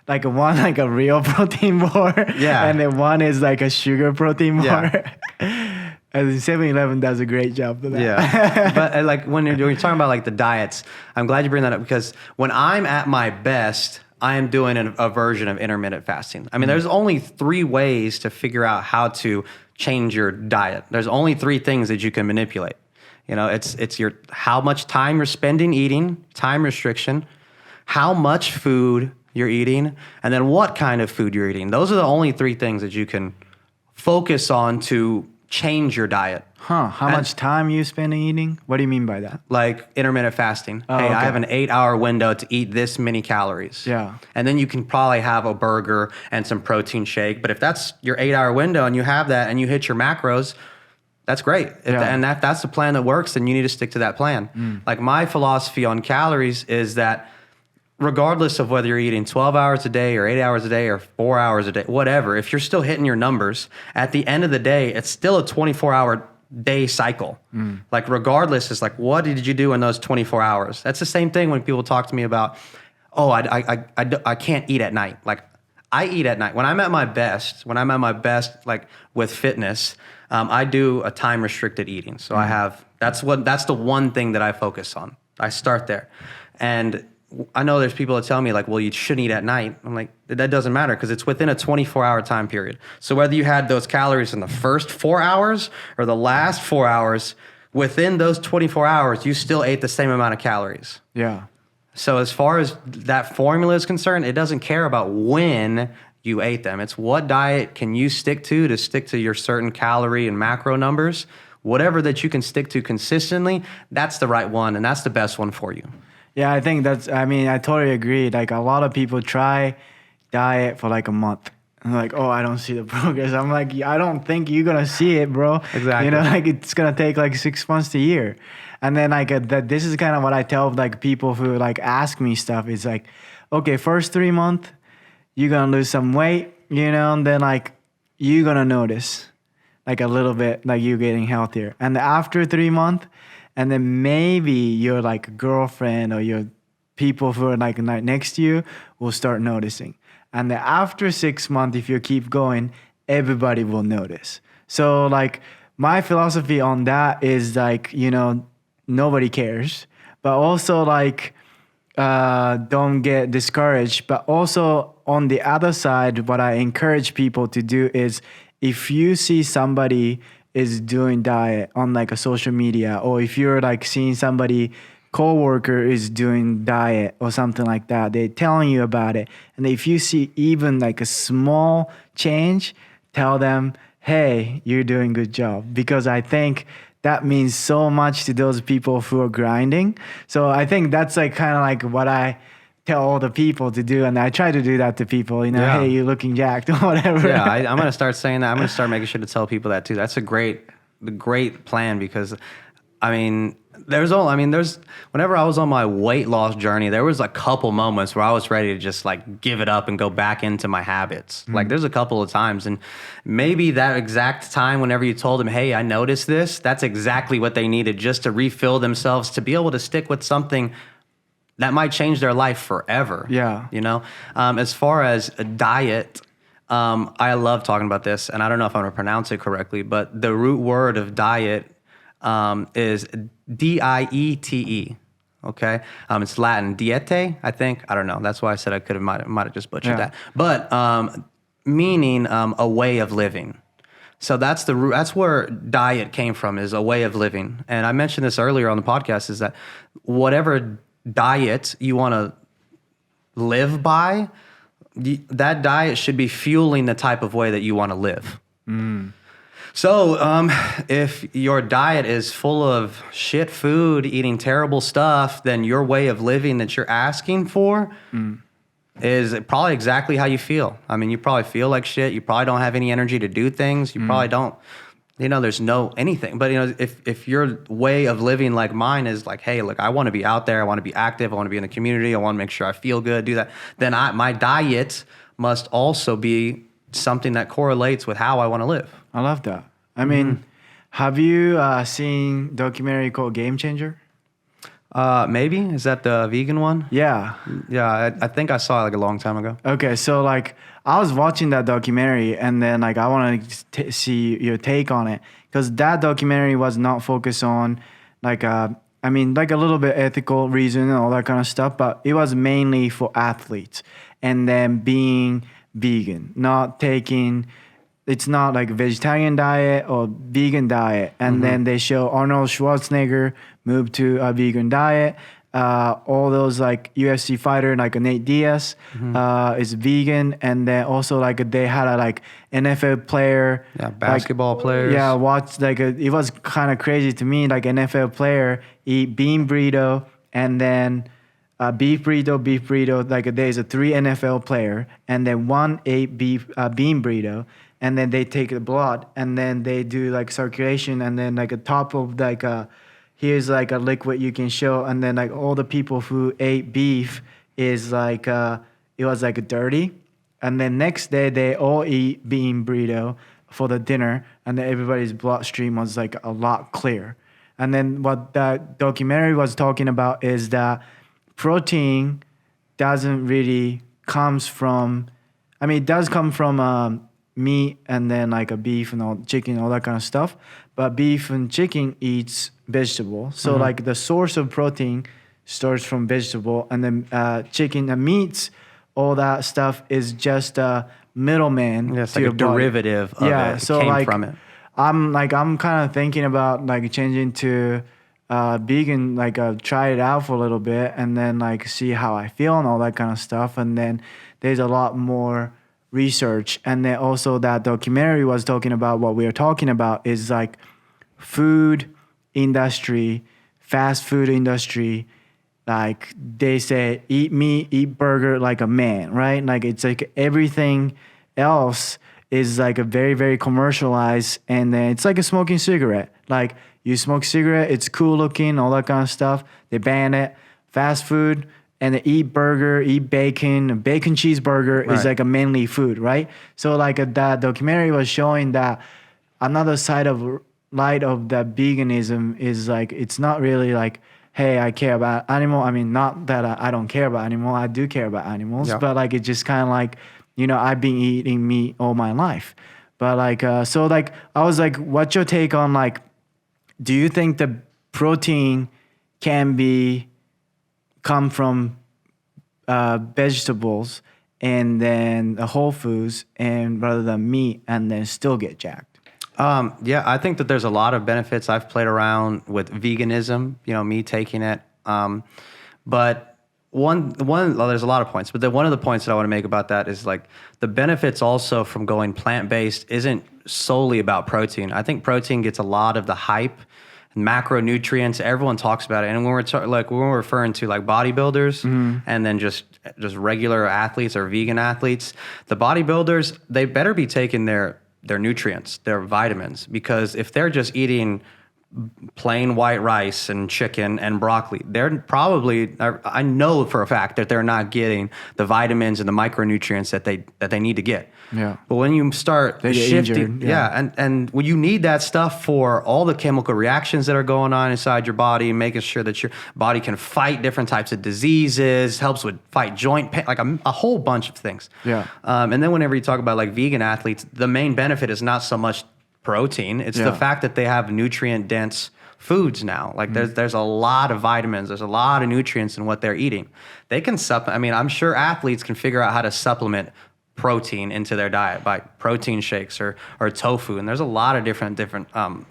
Like one like a real protein bar. Yeah. And then one is like a sugar protein bar. Yeah. And 7-Eleven does a great job for that. Yeah, but like when you're talking about like the diets, I'm glad you bring that up because when I'm at my best, I am doing a version of intermittent fasting. I mean, there's only 3 ways to figure out how to change your diet. There's only 3 things that you can manipulate. It's your how much time you're spending eating, time restriction, how much food you're eating, and then what kind of food you're eating. Those are the only 3 things that you can focus on to change your diet. How much time you spending eating? What do you mean by that? Like intermittent fasting. Hey, okay. I have an 8-hour window to eat this many calories. Yeah. And then you can probably have a burger and some protein shake. But if that's your 8-hour window and you have that and you hit your macros, that's great. And that's the plan that works, then you need to stick to that plan. Like my philosophy on calories is that regardless of whether you're eating 12 hours a day or 8 hours a day or 4 hours a day, whatever, if you're still hitting your numbers, at the end of the day, it's still a 24-hour day cycle. Like regardless, it's like, what did you do in those 24 hours? That's the same thing when people talk to me about, I can't eat at night. Like I eat at night. When I'm at my best, like with fitness, I do a time restricted eating. So that's the one thing that I focus on. I start there. And I know there's people that tell me like, well, you shouldn't eat at night. I'm like, that doesn't matter because it's within a 24-hour time period. So whether you had those calories in the first 4 hours or the last 4 hours, within those 24 hours, you still ate the same amount of calories. Yeah. So as far as that formula is concerned, it doesn't care about when you ate them. It's what diet can you stick to your certain calorie and macro numbers whatever that you can stick to consistently, that's the right one and that's the best one for you. Yeah, I think I totally agree. Like a lot of people try diet for like a month. And like, oh, I don't see the progress. I'm like, I don't think you're going to see it, bro. Exactly. You know, like it's going to take like 6 months to a year. And then like this is kind of what I tell like people who like ask me stuff. It's like, okay, first 3 months, you're going to lose some weight, you know, and then like you're going to notice like a little bit like you getting healthier. And after 3 months, and then maybe your like girlfriend or your people who are like next to you will start noticing. And then after 6 months, if you keep going, everybody will notice. So like my philosophy on that is like, you know, nobody cares, but also like don't get discouraged. But also on the other side, what I encourage people to do is if you see somebody is doing diet on like a social media, or if you're like seeing somebody coworker is doing diet or something like that, they're telling you about it. And if you see even like a small change, tell them, hey, you're doing a good job. Because I think that means so much to those people who are grinding. So I think that's like kind of like what I tell all the people to do, and I try to do that to people, you know, Yeah. hey, you're looking jacked or whatever. Yeah, I'm going to start saying that. I'm going to start making sure to tell people that too. That's a great plan because, I mean, whenever I was on my weight loss journey, there was a couple moments where I was ready to just like give it up and go back into my habits. Like there's a couple of times, and maybe that exact time whenever you told them, hey, I noticed this, that's exactly what they needed just to refill themselves, to be able to stick with something that might change their life forever. Yeah. You know, as far as a diet, I love talking about this, and I don't know if I'm going to pronounce it correctly, but the root word of diet is diete. Okay, it's Latin, diete, I think. I don't know. That's why I said I might have just butchered that. But meaning a way of living. So that's where diet came from, is a way of living. And I mentioned this earlier on the podcast, is that whatever diet you want to live by, that diet should be fueling the type of way that you want to live. So if your diet is full of shit food, eating terrible stuff, then your way of living that you're asking for is probably exactly how you feel. I mean, you probably feel like shit. You probably don't have any energy to do things. You probably don't, you know, there's no anything. But, you know, if your way of living like mine is like, hey, look, I want to be out there. I want to be active. I want to be in the community. I want to make sure I feel good, do that. Then my diet must also be something that correlates with how I want to live. I love that. I mean, have you seen documentary called Game Changer? Maybe. Is that the vegan one? Yeah. Yeah, I think I saw it like a long time ago. Okay, so like I was watching that documentary, and then like I want to see your take on it, because that documentary was not focused on like like a little bit ethical reason and all that kind of stuff, but it was mainly for athletes, and then being vegan, not taking. It's not like a vegetarian diet or vegan diet. And then they show Arnold Schwarzenegger move to a vegan diet. All those like UFC fighter like Nate Diaz is vegan. And then also like they had a like NFL player. Yeah, basketball players. Yeah, watch like it was kind of crazy to me. Like NFL player eat bean burrito and then beef burrito. Like there's a 3 NFL player and then 1 ate bean burrito. And then they take the blood and then they do like circulation, and then like a top of like here's like a liquid you can show, and then like all the people who ate beef is like it was like dirty, and then next day they all eat bean burrito for the dinner, and then everybody's bloodstream was like a lot clear. And then what that documentary was talking about is that protein doesn't really comes from, I mean, it does come from meat and then like a beef and all chicken, all that kind of stuff. But beef and chicken eats vegetable. So like the source of protein starts from vegetable, and then chicken and meats, all that stuff is just a middleman. Yeah, it's to like your a body. derivative of it. It So came like from it. I'm kind of thinking about like changing to vegan, like try it out for a little bit and then like see how I feel and all that kind of stuff. And then there's a lot more research, and then also that documentary was talking about what we are talking about is like food industry, fast food industry, like they say, eat meat, eat burger like a man, right? Like it's like everything else is like a very, very commercialized, and then it's like a smoking cigarette. Like you smoke cigarette, it's cool looking, all that kind of stuff. They ban it. Fast food, and they eat burger, eat bacon. A bacon cheeseburger is like a manly food, right? So like that documentary was showing that another side of light of that veganism is like, it's not really like, hey, I care about animal. I mean, not that I don't care about animal. I do care about animals, but like it's just kind of like, I've been eating meat all my life. But like, so like, I was like, what's your take on like, do you think the protein can come from vegetables and then the whole foods, and rather than meat, and then still get jacked? Yeah, I think that there's a lot of benefits. I've played around with veganism, me taking it. But there's a lot of points, but one of the points that I want to make about that is like the benefits also from going plant-based isn't solely about protein. I think protein gets a lot of the hype, macronutrients. Everyone talks about it. And when we're referring to like bodybuilders and then just regular athletes or vegan athletes, the bodybuilders, they better be taking their nutrients, their vitamins, because if they're just eating plain white rice and chicken and broccoli, they're probably, I know for a fact that they're not getting the vitamins and the micronutrients that they need to get. Yeah. But when you start shifting, and when you need that stuff for all the chemical reactions that are going on inside your body, making sure that your body can fight different types of diseases, helps with fight joint pain, like a whole bunch of things. Yeah. And then whenever you talk about like vegan athletes, the main benefit is not so much protein. It's the fact that they have nutrient dense foods now. Like there's a lot of vitamins, there's a lot of nutrients in what they're eating. They can I mean, I'm sure athletes can figure out how to supplement protein into their diet by protein shakes or tofu. And there's a lot of different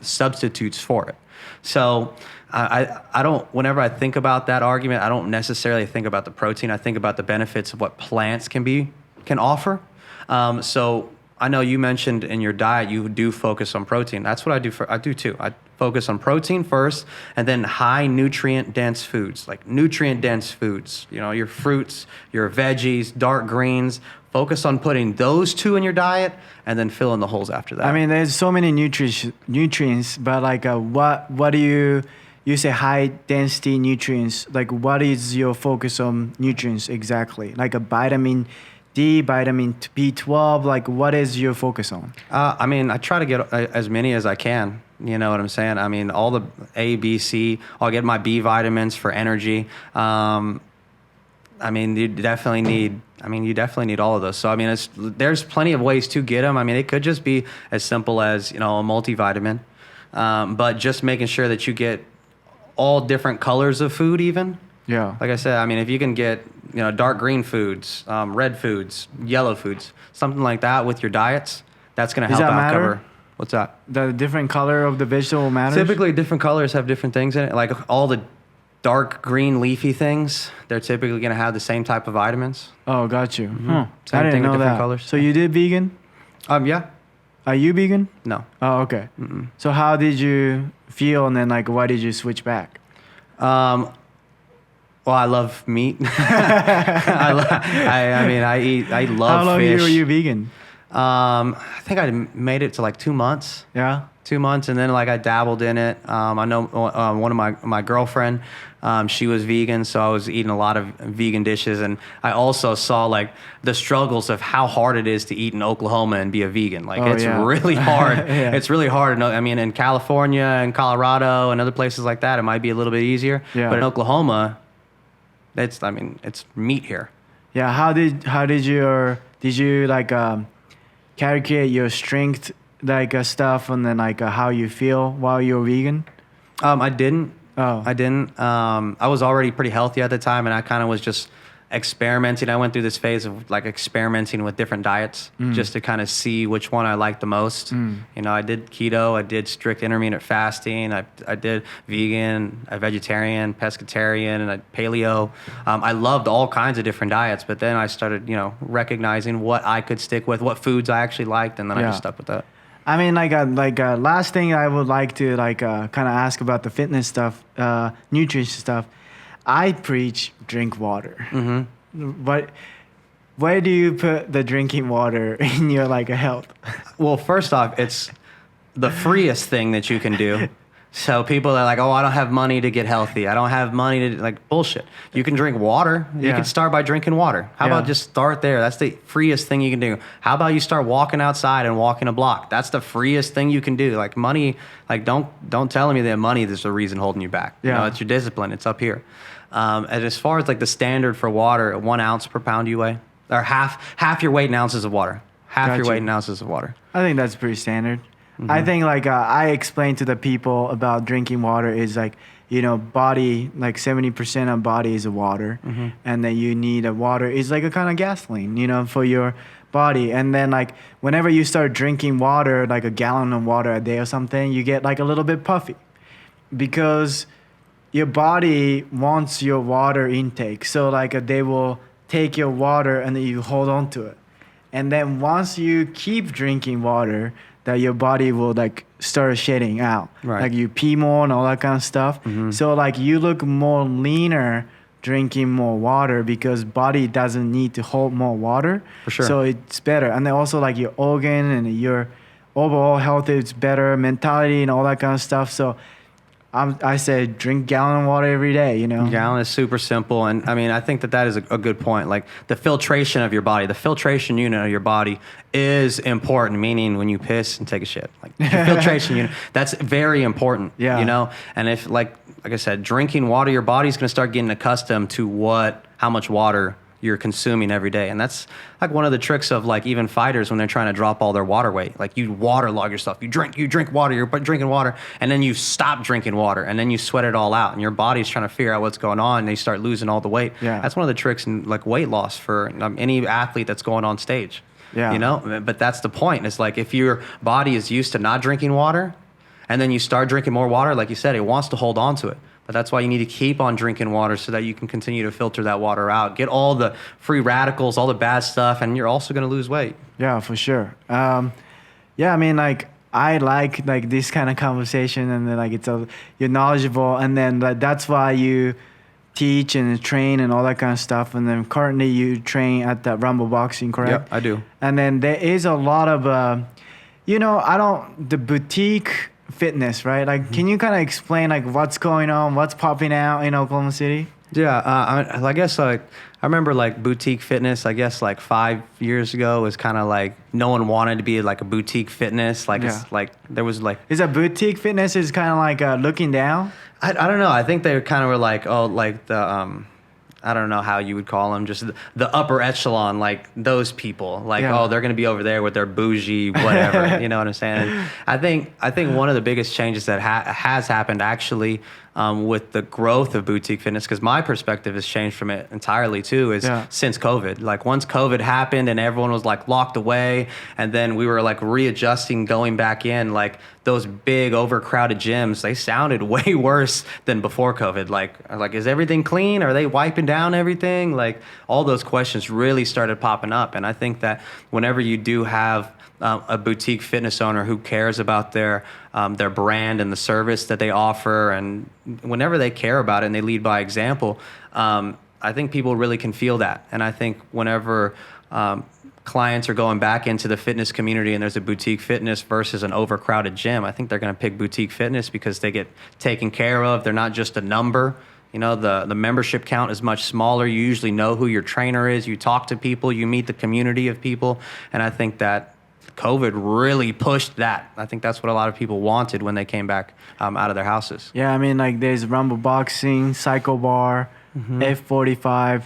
substitutes for it. So I don't, whenever I think about that argument, I don't necessarily think about the protein. I think about the benefits of what plants can offer. So I know you mentioned in your diet you do focus on protein. That's what I do too. I focus on protein first, and then high nutrient dense foods, like nutrient dense foods. Your fruits, your veggies, dark greens. Focus on putting those two in your diet, and then fill in the holes after that. I mean, there's so many nutrients, but like, what do you say high density nutrients? Like, what is your focus on nutrients exactly? Like a vitamin D, vitamin B12, like what is your focus on? I mean, I try to get as many as I can. You know what I'm saying? I mean, all the A, B, C, I'll get my B vitamins for energy. I mean, you definitely need all of those. So, I mean, there's plenty of ways to get them. I mean, it could just be as simple as, a multivitamin, but just making sure that you get all different colors of food even. Yeah. Like I said, I mean, if you can get, dark green foods, red foods, yellow foods, something like that with your diets, that's going to help out cover. What's that? The different color of the vegetable matters? Typically, different colors have different things in it. Like all the dark green leafy things, they're typically going to have the same type of vitamins. Oh, got you. Mm-hmm. Huh. Same I didn't thing know with different that. colors. So you did vegan? Yeah. Are you vegan? No. Oh, okay. Mm-mm. So how did you feel, and then like why did you switch back? Well, I love meat. I love How long fish. were you vegan? I think I made it to like 2 months. Yeah. 2 months, and then like I dabbled in it. I know one of my girlfriend, she was vegan, so I was eating a lot of vegan dishes, and I also saw like the struggles of how hard it is to eat in Oklahoma and be a vegan. Like really hard. Yeah. It's really hard. I mean, in California and Colorado and other places like that, it might be a little bit easier. Yeah. But in Oklahoma, it's meat here. Yeah. How did you like calculate your strength stuff, and then like how you feel while you're vegan? I didn't. Oh. I didn't. I was already pretty healthy at the time, and I kind of was just experimenting. I went through this phase of like experimenting with different diets just to kind of see which one I liked the most. I did keto, I did strict intermittent fasting, I did vegan, I vegetarian, pescatarian, and paleo. I loved all kinds of different diets, but then I started, recognizing what I could stick with, what foods I actually liked, and then I just stuck with that. I mean, last thing I would like to kind of ask about the fitness stuff, nutrition stuff. I preach drink water. But where do you put the drinking water in your health? Well, first off, it's the freest thing that you can do. So people are like, oh, I don't have money to get healthy. I don't have money to, bullshit. You can drink water. You can start by drinking water. How about just start there? That's the freest thing you can do. How about you start walking outside and walking a block? That's the freest thing you can do. Like money, don't tell me that money is the reason holding you back. Yeah. It's your discipline. It's up here. And as far as the standard for water, 1 ounce per pound you weigh, or half your weight in ounces of water. Half your weight in ounces of water. I think that's pretty standard. I think I explain to the people about drinking water is body 70% of body is water, and then you need a water is a kind of gasoline, for your body. And then whenever you start drinking water, a gallon of water a day or something, you get a little bit puffy because your body wants your water intake. So they will take your water and then you hold on to it. And then once you keep drinking water, that your body will start shedding out. Right. You pee more and all that kind of stuff. So you look more leaner drinking more water because body doesn't need to hold more water. For sure. So it's better. And then also your organ and your overall health is better, mentality and all that kind of stuff. So I say drink gallon of water every day, Gallon is super simple. And I mean, I think that is a good point. The filtration of your body, the filtration unit of your body is important, meaning when you piss and take a shit. The filtration unit, that's very important, And if, like I said, drinking water, your body's going to start getting accustomed to how much water you're consuming every day. And that's one of the tricks of even fighters when they're trying to drop all their water weight. You waterlog yourself. You drink water, you're drinking water, and then you stop drinking water, and then you sweat it all out, and your body's trying to figure out what's going on, and they start losing all the weight. Yeah. That's one of the tricks in weight loss for any athlete that's going on stage. Yeah. But that's the point. It's if your body is used to not drinking water, and then you start drinking more water, like you said, it wants to hold on to it. But that's why you need to keep on drinking water so that you can continue to filter that water out. Get all the free radicals, all the bad stuff, and you're also going to lose weight. Yeah, for sure. I mean, I like this kind of conversation, and then you're knowledgeable, and then that's why you teach and train and all that kind of stuff. And then currently you train at the Rumble Boxing, correct? Yep, I do. And then there is a lot of, the boutique fitness, right? Can you kind of explain what's going on, what's popping out in Oklahoma City? Yeah, I guess I remember boutique fitness. I guess 5 years ago was kind of no one wanted to be a boutique fitness. It's there was Is a boutique fitness is kind of looking down? I don't know. I think they kind of were the I don't know how you would call them, just the upper echelon, those people, oh, they're going to be over there with their bougie, whatever, you know what I'm saying? And I think one of the biggest changes that has happened actually with the growth of boutique fitness, because my perspective has changed from it entirely too, is since COVID. Once COVID happened and everyone was locked away, and then we were readjusting, going back in, those big overcrowded gyms, they sounded way worse than before COVID. Is everything clean? Are they wiping down everything? All those questions really started popping up. And I think that whenever you do have a boutique fitness owner who cares about their brand and the service that they offer, and whenever they care about it and they lead by example, I think people really can feel that. And I think whenever clients are going back into the fitness community and there's a boutique fitness versus an overcrowded gym, I think they're going to pick boutique fitness because they get taken care of. They're not just a number. The membership count is much smaller. You usually know who your trainer is. You talk to people. You meet the community of people. And I think that COVID really pushed that. I think that's what a lot of people wanted when they came back out of their houses. Yeah, I mean, there's Rumble Boxing, Cycle Bar, F45.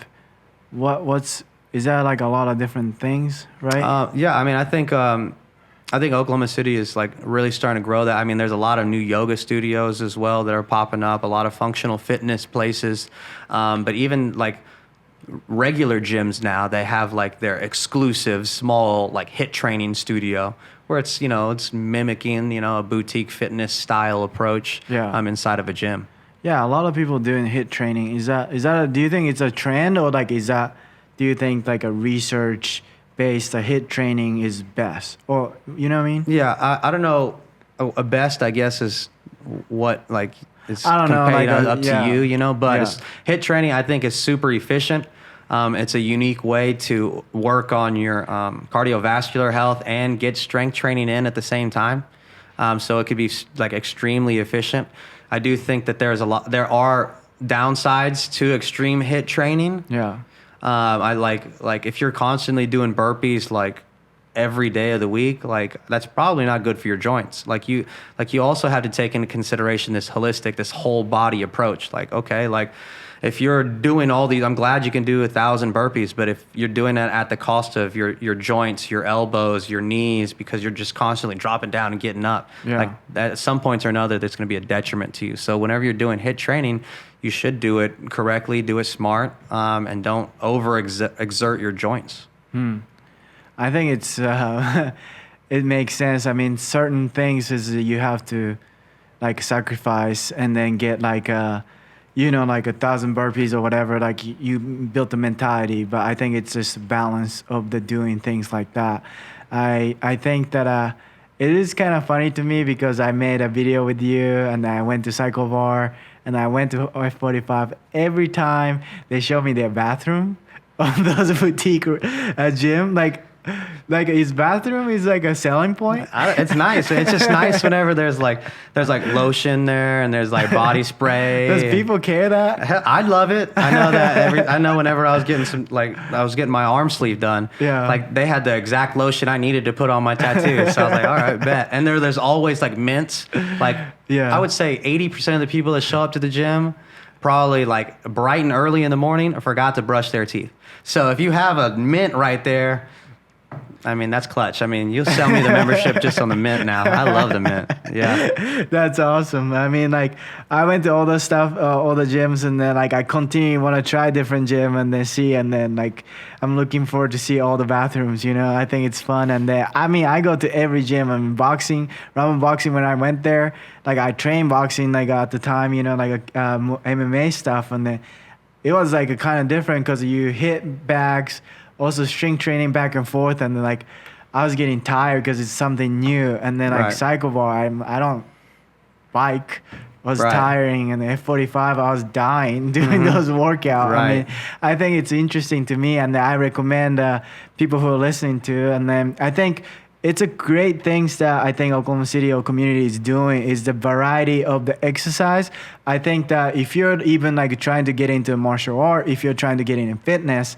Is that a lot of different things, right? Yeah, I mean, I think Oklahoma City is really starting to grow that. I mean, there's a lot of new yoga studios as well that are popping up, a lot of functional fitness places. But even regular gyms now, they have their exclusive small HIIT training studio where it's it's mimicking a boutique fitness style approach inside of a gym. Yeah, a lot of people doing HIIT training. Is that do you think it's a trend, or do you think a research based HIIT training is best, or you know what I mean? Yeah, I don't know. A best, I guess, is what like it's I don't know, compared like up to you, you know. But Yeah. it's, HIIT training, I think, is super efficient. It's a unique way to work on your cardiovascular health and get strength training in at the same time. So it could be like extremely efficient. I do think that there are downsides to extreme HIIT training. Yeah. I like if you're constantly doing burpees like every day of the week, like that's probably not good for your joints. Like you also have to take into consideration this holistic, this whole body approach. Like, okay, like if you're doing all these, I'm glad you can do 1,000 burpees, but if you're doing that at the cost of your joints, your elbows, your knees, because you're just constantly dropping down and getting up, like that, at some points or another, that's going to be a detriment to you. So whenever you're doing HIIT training, you should do it correctly, do it smart, and don't exert your joints. I think it's it makes sense. I mean, certain things is you have to like sacrifice and then get like like 1,000 burpees or whatever. Like you built the mentality, but I think it's just a balance of the doing things like that. I think that it is kind of funny to me because I made a video with you and I went to Cycle Bar and I went to F45. Every time they show me their bathroom of those boutique gym, like his bathroom is like a selling point. It's nice. It's just nice whenever there's like lotion there and there's like body spray. Does people care that? I love it. I know that. I know whenever I was getting my arm sleeve done. Yeah. Like they had the exact lotion I needed to put on my tattoo. So I was like, all right, bet. And there's always like mints. Like I would say 80% of the people that show up to the gym probably like bright and early in the morning forgot to brush their teeth. So if you have a mint right there, I mean, that's clutch. I mean, you'll sell me the membership just on the mint now. I love the mint. Yeah. That's awesome. I mean, like, I went to all the stuff, all the gyms, and then, like, I continue want to try different gym and then see, and then, like, I'm looking forward to see all the bathrooms, you know. I think it's fun. And then, I mean, I go to every gym. I mean, boxing, Rumble boxing, when I went there, like, I trained boxing, like, at the time, you know, like, MMA stuff. And then it was, like, kind of different because you hit bags, also strength training back and forth, and then like I was getting tired because it's something new, and then like cycle bar, I don't bike, was tiring, and then F45 I was dying doing those workouts. I mean, I think it's interesting to me, and I recommend people who are listening to, and then I think it's a great things that I think Oklahoma City or community is doing is the variety of the exercise. I think that if you're even like trying to get into martial art, if you're trying to get into fitness,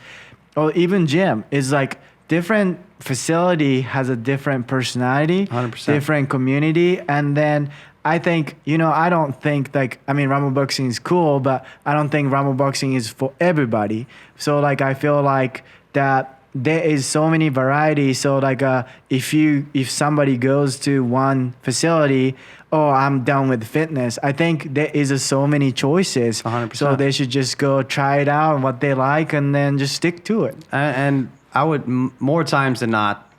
or even gym, is like different facility has a different personality, 100%. Different community. And then I think, you know, I don't think like, I mean, Rumble boxing is cool, but I don't think Rumble boxing is for everybody. So like, I feel like that there is so many varieties. So like, if somebody goes to one facility, oh, I'm done with fitness, I think there is so many choices. 100%. So they should just go try it out and what they like, and then just stick to it. And I would, more times than not,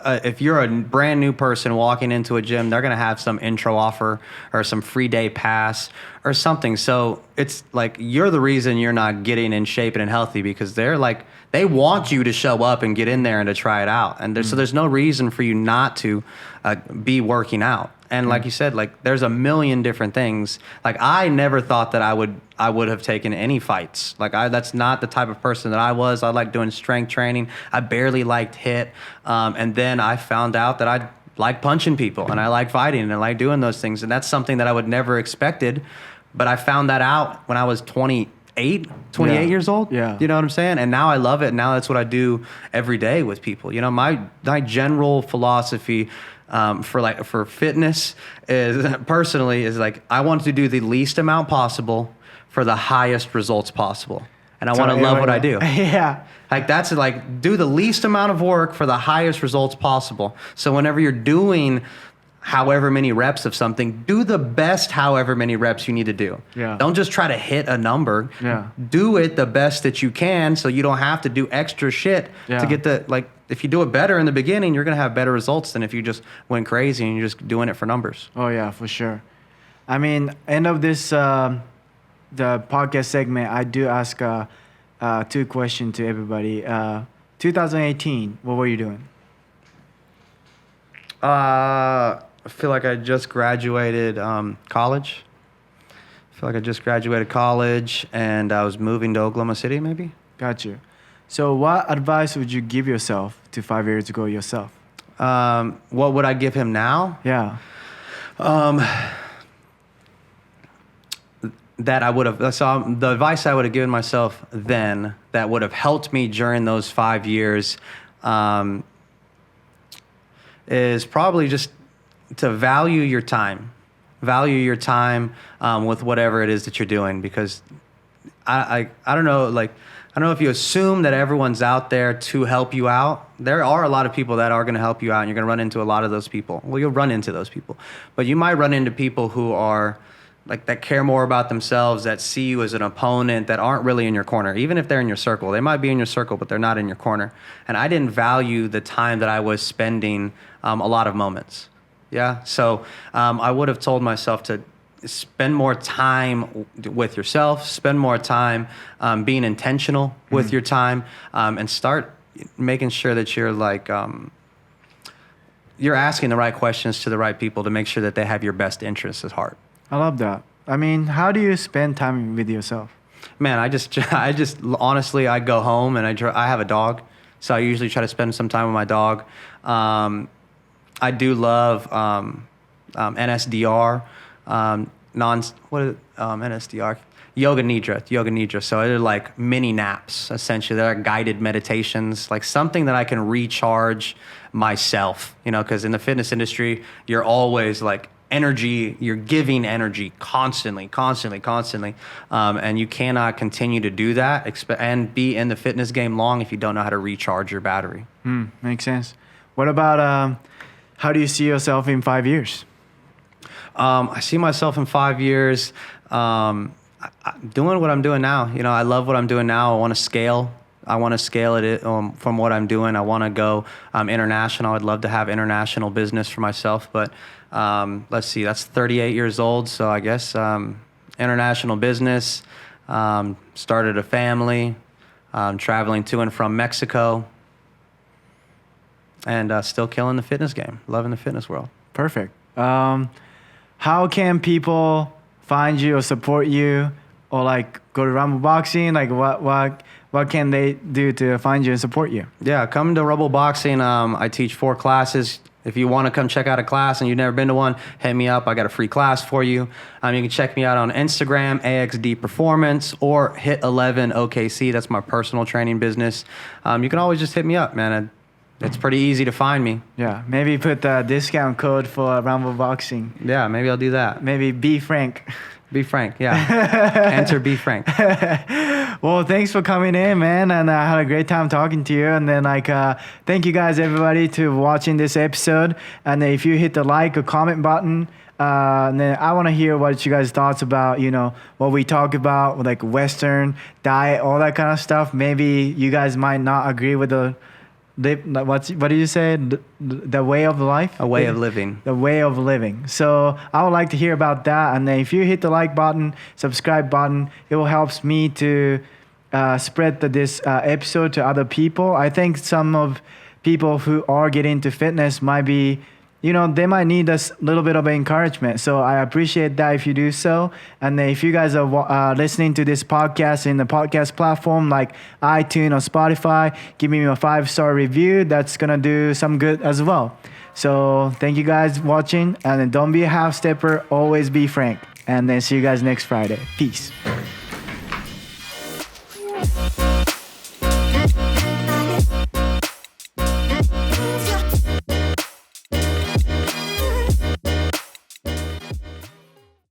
if you're a brand new person walking into a gym, they're going to have some intro offer or some free day pass or something. So it's like you're the reason you're not getting in shape and healthy, because they're like, they want you to show up and get in there and to try it out. And so there's no reason for you not to be working out. And like you said, like there's a million different things. Like I never thought that I would have taken any fights. Like that's not the type of person that I was. I like doing strength training. I barely liked HIIT. And then I found out that I like punching people and I like fighting and I like doing those things. And that's something that I would never expected. But I found that out when I was 28 years old. Yeah. You know what I'm saying? And now I love it. Now that's what I do every day with people. You know, my general philosophy for fitness is like I want to do the least amount possible for the highest results possible. And I want to love what I do. Yeah. Like that's like do the least amount of work for the highest results possible. So whenever you're doing however many reps of something, do the best however many reps you need to do. Yeah. Don't just try to hit a number. Yeah. Do it the best that you can so you don't have to do extra shit to get the, like, if you do it better in the beginning, you're going to have better results than if you just went crazy and you're just doing it for numbers. Oh, yeah, for sure. I mean, end of this, the podcast segment, I do ask 2 questions to everybody. 2018, what were you doing? I feel like I just graduated college. And I was moving to Oklahoma City, maybe. Got you. So what advice would you give yourself to 5 years ago yourself? What would I give him now? Yeah. That I would have, so the advice I would have given myself then that would have helped me during those 5 years is probably just to value your time. Value your time with whatever it is that you're doing, because I don't know, like, I don't know if you assume that everyone's out there to help you out. There are a lot of people that are going to help you out, and you're going to run into a lot of those people. Well, you'll run into those people, but you might run into people who are like that care more about themselves, that see you as an opponent, that aren't really in your corner. Even if they're in your circle, they might be in your circle, but they're not in your corner. And I didn't value the time that I was spending a lot of moments. Yeah. So I would have told myself to spend more time with yourself, spend more time being intentional with your time, and start making sure that you're like, you're asking the right questions to the right people to make sure that they have your best interests at heart. I love that. I mean, how do you spend time with yourself? Man, I just honestly, I go home and I have a dog, so I usually try to spend some time with my dog. I do love NSDR, NSDR? Yoga Nidra. So they're like mini naps, essentially. They're guided meditations, like something that I can recharge myself, because in the fitness industry, you're always like you're giving energy constantly. And you cannot continue to do that and be in the fitness game long if you don't know how to recharge your battery. Makes sense. What about, how do you see yourself in 5 years? I see myself in 5 years doing what I'm doing now. I love what I'm doing now. I want to scale. It from what I'm doing. I want to go international. I'd love to have international business for myself. But let's see, that's 38 years old. So I guess international business, started a family, traveling to and from Mexico, and still killing the fitness game, loving the fitness world. Perfect. How can people find you or support you, or like go to Rumble Boxing? Like what can they do to find you and support you? Yeah, come to Rumble Boxing. I teach 4 classes. If you want to come check out a class and you've never been to one, hit me up. I got a free class for you. You can check me out on Instagram, AXD Performance, or Hit 11 OKC. That's my personal training business. You can always just hit me up, man. It's pretty easy to find me. Yeah, maybe put the discount code for Rumble Boxing. Yeah, maybe I'll do that. Maybe Be Frank. Be Frank, yeah. Enter Be Frank. Well, thanks for coming in, man, and I had a great time talking to you. And then, thank you guys, everybody, to watching this episode. And if you hit the like or comment button, and then I want to hear what you guys' thoughts about, what we talk about, like Western diet, all that kind of stuff. Maybe you guys might not agree with what did you say? The way of life? A way of living. The way of living. So I would like to hear about that. And then if you hit the like button, subscribe button, it will help me to spread this episode to other people. I think some of people who are getting into fitness might be, they might need a little bit of encouragement. So I appreciate that if you do so. And then if you guys are listening to this podcast in the podcast platform like iTunes or Spotify, give me a 5-star review. That's going to do some good as well. So thank you guys watching. And then don't be a half stepper. Always be frank. And then see you guys next Friday. Peace.